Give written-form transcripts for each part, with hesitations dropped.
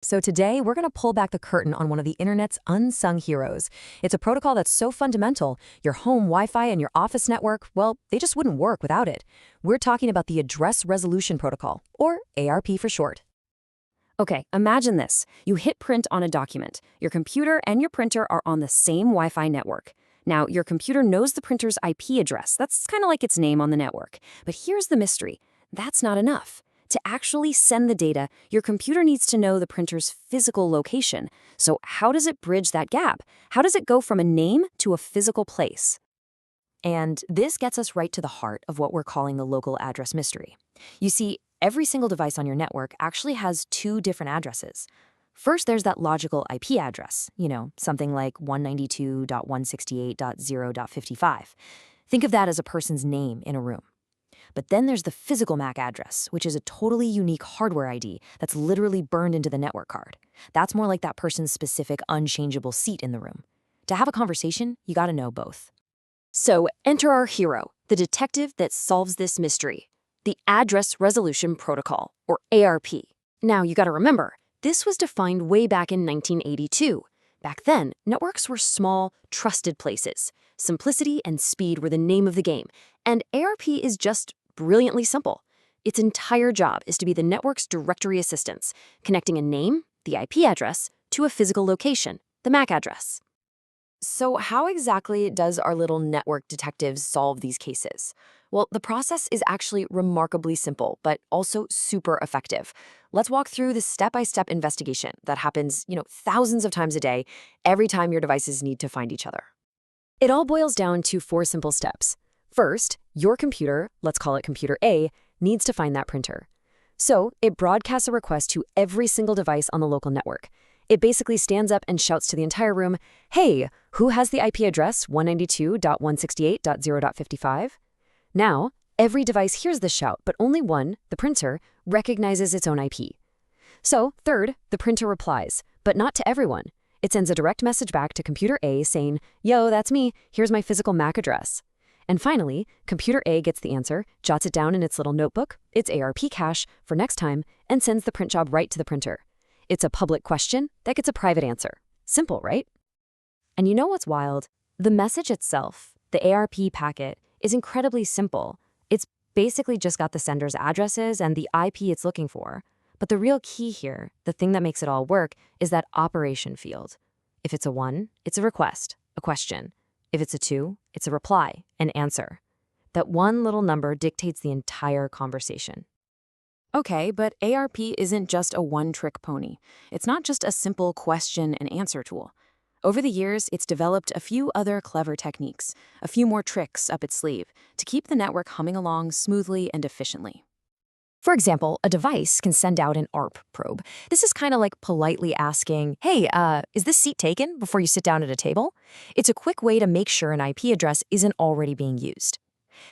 So today, we're going to pull back the curtain on one of the internet's unsung heroes. It's a protocol that's so fundamental, your home Wi-Fi and your office network, well, they just wouldn't work without it. We're talking about the Address Resolution Protocol, or ARP for short. Okay, imagine this. You hit print on a document. Your computer and your printer are on the same Wi-Fi network. Now, your computer knows the printer's IP address. That's kind of like its name on the network. But here's the mystery. That's not enough. To actually send the data, your computer needs to know the printer's physical location. So how does it bridge that gap? How does it go from a name to a physical place? And this gets us right to the heart of what we're calling the local address mystery. You see, every single device on your network actually has two different addresses. First, there's that logical IP address, something like 192.168.0.55. Think of that as a person's name in a room. But then there's the physical MAC address, which is a totally unique hardware ID that's literally burned into the network card. That's more like that person's specific unchangeable seat in the room. To have a conversation, you gotta know both. So enter our hero, the detective that solves this mystery, the Address Resolution Protocol, or ARP. Now, you gotta remember, this was defined way back in 1982. Back then, networks were small, trusted places. Simplicity and speed were the name of the game, and ARP is just brilliantly simple. Its entire job is to be the network's directory assistance, connecting a name, the IP address, to a physical location, the MAC address. So how exactly does our little network detective solve these cases? Well, the process is actually remarkably simple, but also super effective. Let's walk through the step-by-step investigation that happens, thousands of times a day, every time your devices need to find each other. It all boils down to 4 simple steps. First, your computer, let's call it computer A, needs to find that printer. So it broadcasts a request to every single device on the local network. It basically stands up and shouts to the entire room, "Hey, who has the IP address 192.168.0.55? Now, every device hears this shout, but only one, the printer, recognizes its own IP. So, third, the printer replies, but not to everyone. It sends a direct message back to computer A saying, "Yo, that's me, here's my physical MAC address." And finally, computer A gets the answer, jots it down in its little notebook, its ARP cache, for next time, and sends the print job right to the printer. It's a public question that gets a private answer. Simple, right? And you know what's wild? The message itself, the ARP packet, is incredibly simple. It's basically just got the sender's addresses and the IP it's looking for. But the real key here, the thing that makes it all work, is that operation field. If it's a 1, it's a request, a question. If it's a 2, it's a reply, an answer. That one little number dictates the entire conversation. Okay, but ARP isn't just a one-trick pony. It's not just a simple question and answer tool. Over the years, it's developed a few other clever techniques, a few more tricks up its sleeve, to keep the network humming along smoothly and efficiently. For example, a device can send out an ARP probe. This is kind of like politely asking, "Hey, is this seat taken?" before you sit down at a table. It's a quick way to make sure an IP address isn't already being used.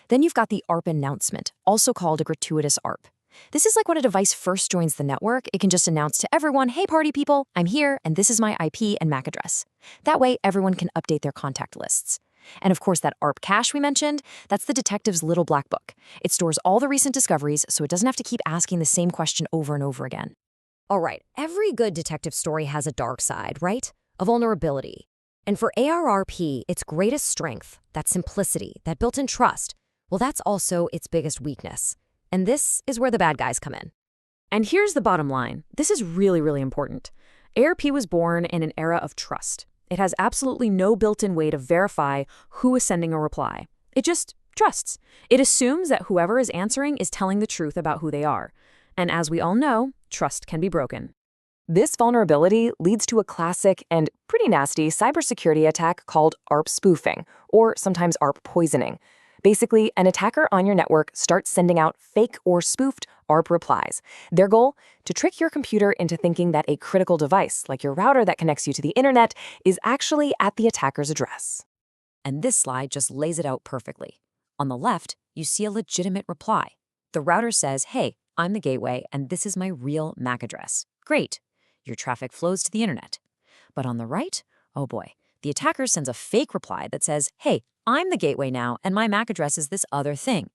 Then you've got the ARP announcement, also called a gratuitous ARP. This is like when a device first joins the network, it can just announce to everyone, "Hey party people, I'm here, and this is my IP and MAC address." That way, everyone can update their contact lists. And of course, that ARP cache we mentioned, that's the detective's little black book. It stores all the recent discoveries, so it doesn't have to keep asking the same question over and over again. All right, every good detective story has a dark side, right? A vulnerability. And for ARRP, its greatest strength, that simplicity, that built-in trust, well, that's also its biggest weakness. And this is where the bad guys come in. And here's the bottom line. This is really, really important. ARP was born in an era of trust. It has absolutely no built-in way to verify who is sending a reply. It just trusts. It assumes that whoever is answering is telling the truth about who they are. And as we all know, trust can be broken. This vulnerability leads to a classic and pretty nasty cybersecurity attack called ARP spoofing, or sometimes ARP poisoning. Basically, an attacker on your network starts sending out fake or spoofed ARP replies. Their goal? To trick your computer into thinking that a critical device, like your router that connects you to the internet, is actually at the attacker's address. And this slide just lays it out perfectly. On the left, you see a legitimate reply. The router says, "Hey, I'm the gateway, and this is my real MAC address." Great. Your traffic flows to the internet. But on the right, oh boy, the attacker sends a fake reply that says, "Hey, I'm the gateway now, and my MAC address is this other thing."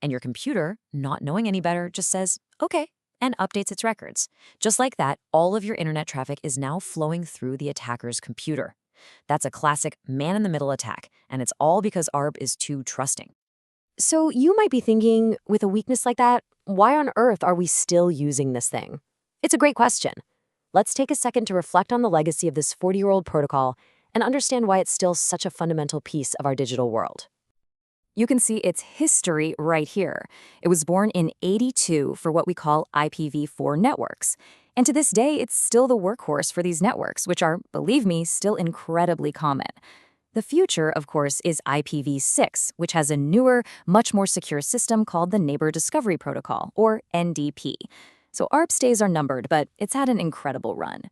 And your computer, not knowing any better, just says, "Okay," and updates its records. Just like that, all of your internet traffic is now flowing through the attacker's computer. That's a classic man-in-the-middle attack, and it's all because ARP is too trusting. So you might be thinking, with a weakness like that, why on earth are we still using this thing? It's a great question. Let's take a second to reflect on the legacy of this 40-year-old protocol and understand why it's still such a fundamental piece of our digital world. You can see its history right here. It was born in '82 for what we call IPv4 networks. And to this day, it's still the workhorse for these networks, which are, believe me, still incredibly common. The future, of course, is IPv6, which has a newer, much more secure system called the Neighbor Discovery Protocol, or NDP. So ARP's days are numbered, but it's had an incredible run.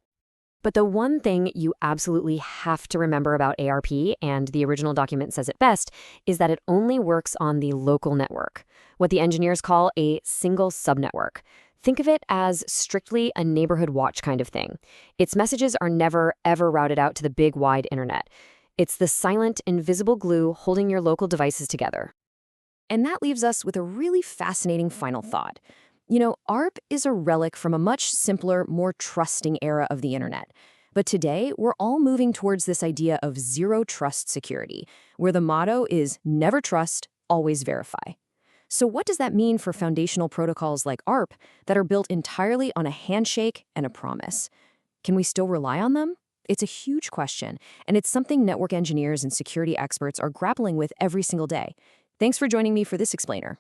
But the one thing you absolutely have to remember about ARP, and the original document says it best, is that it only works on the local network, what the engineers call a single subnetwork. Think of it as strictly a neighborhood watch kind of thing. Its messages are never, ever routed out to the big, wide internet. It's the silent, invisible glue holding your local devices together. And that leaves us with a really fascinating final thought. You know, ARP is a relic from a much simpler, more trusting era of the internet. But today, we're all moving towards this idea of zero trust security, where the motto is never trust, always verify. So what does that mean for foundational protocols like ARP that are built entirely on a handshake and a promise? Can we still rely on them? It's a huge question, and it's something network engineers and security experts are grappling with every single day. Thanks for joining me for this explainer.